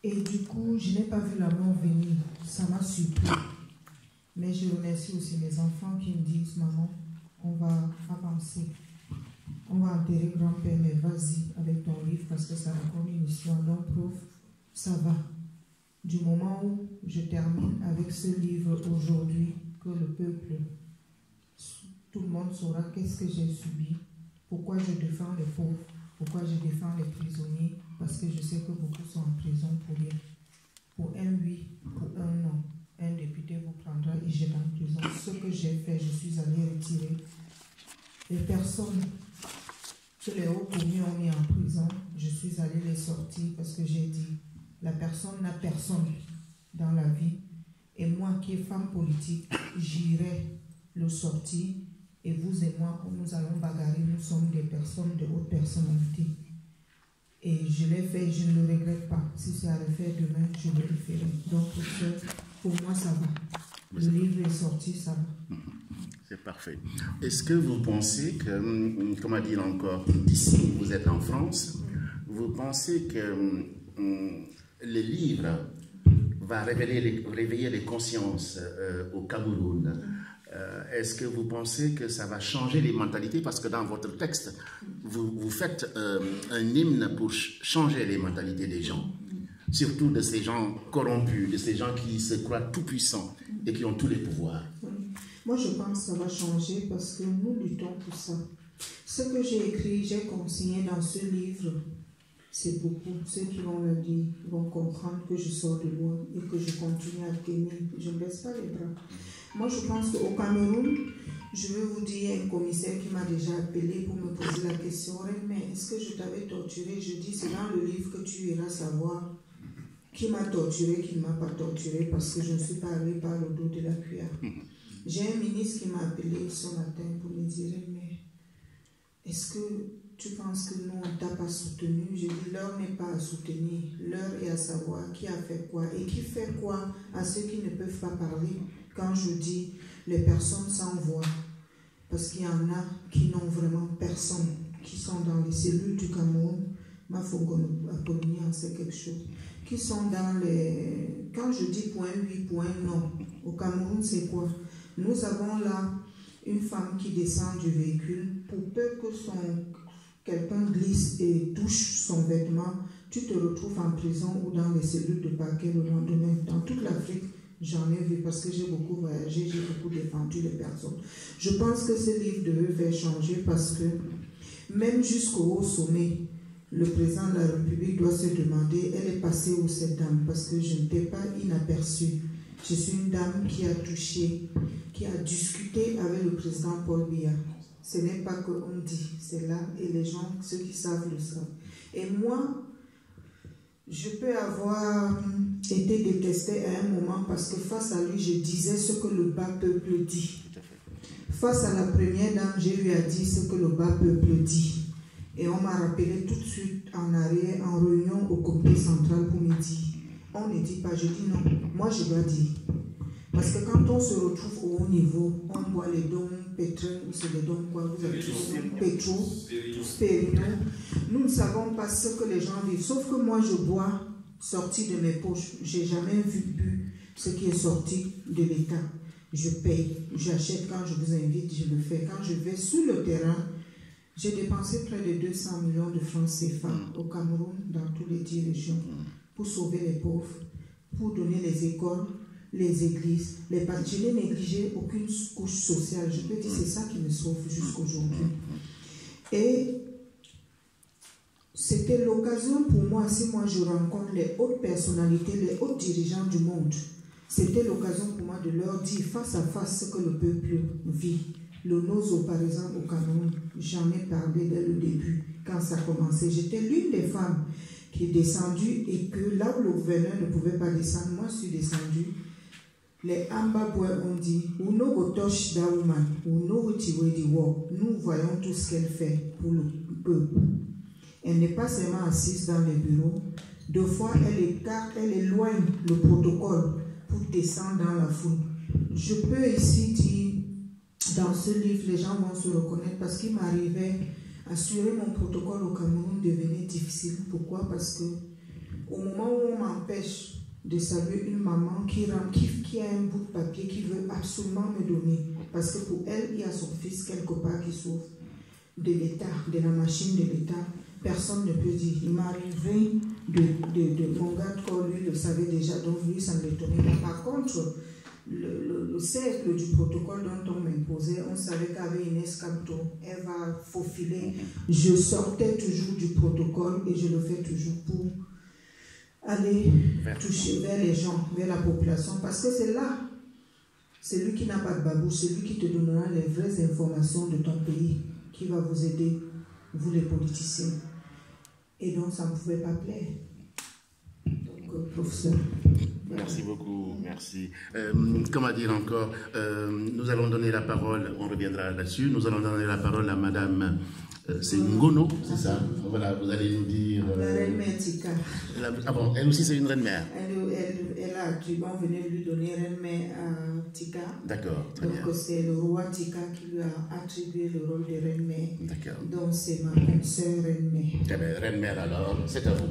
Et du coup, je n'ai pas vu la mort venir. Ça m'a surpris. Mais je remercie aussi mes enfants qui me disent, maman, on va avancer. On va enterrer grand-père, mais vas-y avec ton livre parce que ça raconte une histoire. Donc, prof, ça va. Du moment où je termine avec ce livre aujourd'hui, que le peuple, tout le monde saura qu'est-ce que j'ai subi, pourquoi je défends les pauvres, pourquoi je défends les prisonniers, parce que je sais que beaucoup sont en prison pour rien. Pour un oui, pour un non, un député vous prendra et jette en prison. Ce que j'ai fait, je suis allé retirer les personnes que les hauts commis ont mis en prison. Je suis allé les sortir parce que j'ai dit, la personne n'a personne dans la vie. Et moi qui est femme politique, j'irai le sortir. Et vous et moi, nous allons bagarrer. Nous sommes des personnes de haute personnalité. Et je l'ai fait, je ne le regrette pas. Si c'est à le faire demain, je le referai. Donc pour moi, ça va. Le livre est sorti, ça va. C'est parfait. Est-ce que vous pensez que, comment dire encore, ici, vous êtes en France, vous pensez que le livre va réveiller les consciences au Cameroun? Est-ce que vous pensez que ça va changer les mentalités? Parce que dans votre texte, vous faites un hymne pour changer les mentalités des gens, surtout de ces gens corrompus, de ces gens qui se croient tout-puissants et qui ont tous les pouvoirs. Moi, je pense que ça va changer parce que nous luttons pour ça. Ce que j'ai écrit, j'ai consigné dans ce livre, c'est beaucoup. Ceux qui vont le lire vont comprendre que je sors de loin et que je continue à tenir. Je ne baisse pas les bras. Moi, je pense qu'au Cameroun, je veux vous dire, un commissaire qui m'a déjà appelé pour me poser la question, mais est-ce que je t'avais torturé? Je dis, c'est dans le livre que tu iras savoir qui m'a torturé, qui ne m'a pas torturé, parce que je ne suis pas allée par le dos de la cuillère. J'ai un ministre qui m'a appelé ce matin pour me dire, mais est-ce que tu penses que nous, on ne t'a pas soutenu? Je dis, l'heure n'est pas à soutenir, l'heure est à savoir qui a fait quoi et qui fait quoi à ceux qui ne peuvent pas parler. Quand je dis, les personnes sans voix, parce qu'il y en a qui n'ont vraiment personne, qui sont dans les cellules du Cameroun, ma Apollonie en sait quelque chose, qui sont dans les... Quand je dis point oui, point non, au Cameroun, c'est quoi? Nous avons là une femme qui descend du véhicule, pour peu que quelqu'un glisse et touche son vêtement, tu te retrouves en prison ou dans les cellules de parquet le lendemain. Dans toute l'Afrique, j'en ai vu parce que j'ai beaucoup voyagé, j'ai beaucoup défendu les personnes. Je pense que ce livre devait faire changer parce que même jusqu'au haut sommet, le président de la République doit se demander, elle est passée où cette dame? Parce que je n'étais pas inaperçue. Je suis une dame qui a touché, qui a discuté avec le président Paul Biya. Ce n'est pas qu'on dit, c'est là, et les gens, ceux qui savent, le savent. Et moi, je peux avoir été détestée à un moment parce que face à lui, je disais ce que le bas peuple dit. Face à la première dame, j'ai eu à dire ce que le bas peuple dit. Et on m'a rappelé tout de suite en arrière, en réunion au comité central pour me dire, on ne dit pas, je dis non, moi je dois dire. Parce que quand on se retrouve au haut niveau, on voit les dons pétrole, ou c'est les dons quoi, vous avez dit, pétro, spérino. Nous ne savons pas ce que les gens vivent, sauf que moi je bois sorti de mes poches. J'ai jamais vu ce qui est sorti de l'État. Je paye, j'achète quand je vous invite, je le fais. Quand je vais sur le terrain, j'ai dépensé près de 200 millions de francs CFA au Cameroun, dans toutes les 10 régions, pour sauver les pauvres, pour donner les écoles, les églises, les partis. Je n'ai négligé aucune couche sociale. Je peux dire c'est ça qui me sauve jusqu'aujourd'hui. Et c'était l'occasion pour moi, si moi je rencontre les hautes personnalités, les hauts dirigeants du monde, c'était l'occasion pour moi de leur dire face à face ce que le peuple vit. Le Nozo, par exemple, au Cameroun, j'en ai parlé dès le début, quand ça a commencé. J'étais l'une des femmes qui est descendue et que là où le gouverneur ne pouvait pas descendre, moi je suis descendue. Les Ambaboué ont dit, nous voyons tout ce qu'elle fait pour le peuple. Elle n'est pas seulement assise dans les bureaux. Deux fois, elle éloigne le protocole pour descendre dans la foule. Je peux ici dire, dans ce livre, les gens vont se reconnaître parce qu'il m'arrivait, assurer mon protocole au Cameroun devenait difficile. Pourquoi? Parce que Au moment où on m'empêche de saluer une maman qui a un bout de papier qui veut absolument me donner, parce que pour elle, il y a son fils quelque part qui souffre de l'État, de la machine de l'État, personne ne peut dire. Il m'arrivait de mon gars de corps, lui le savait déjà, donc lui, ça ne l'étonnait pas. Par contre, le cercle du protocole dont on m'imposait, on savait qu'avec Inès Campto, elle va faufiler. Je sortais toujours du protocole et je le fais toujours pour aller toucher vers les gens, vers la population, parce que c'est là, celui qui n'a pas de babouche, celui qui te donnera les vraies informations de ton pays, qui va vous aider, vous les politiciens. Et donc, ça ne pouvait pas plaire. Donc, professeur. Merci beaucoup, merci. Comment dire encore, nous allons donner la parole, on reviendra là-dessus, nous allons donner la parole à Madame c'est Ngono, c'est ça? Voilà, vous allez nous dire... La reine-mère Tika. Ah bon, elle aussi c'est une reine-mère? Elle a attribué, on venait lui donner reine-mère à Tika. D'accord, très bien. Donc c'est le roi Tika qui lui a attribué le rôle de reine-mère. D'accord. Donc c'est ma sœur reine-mère. Eh bien, reine-mère alors, c'est à vous.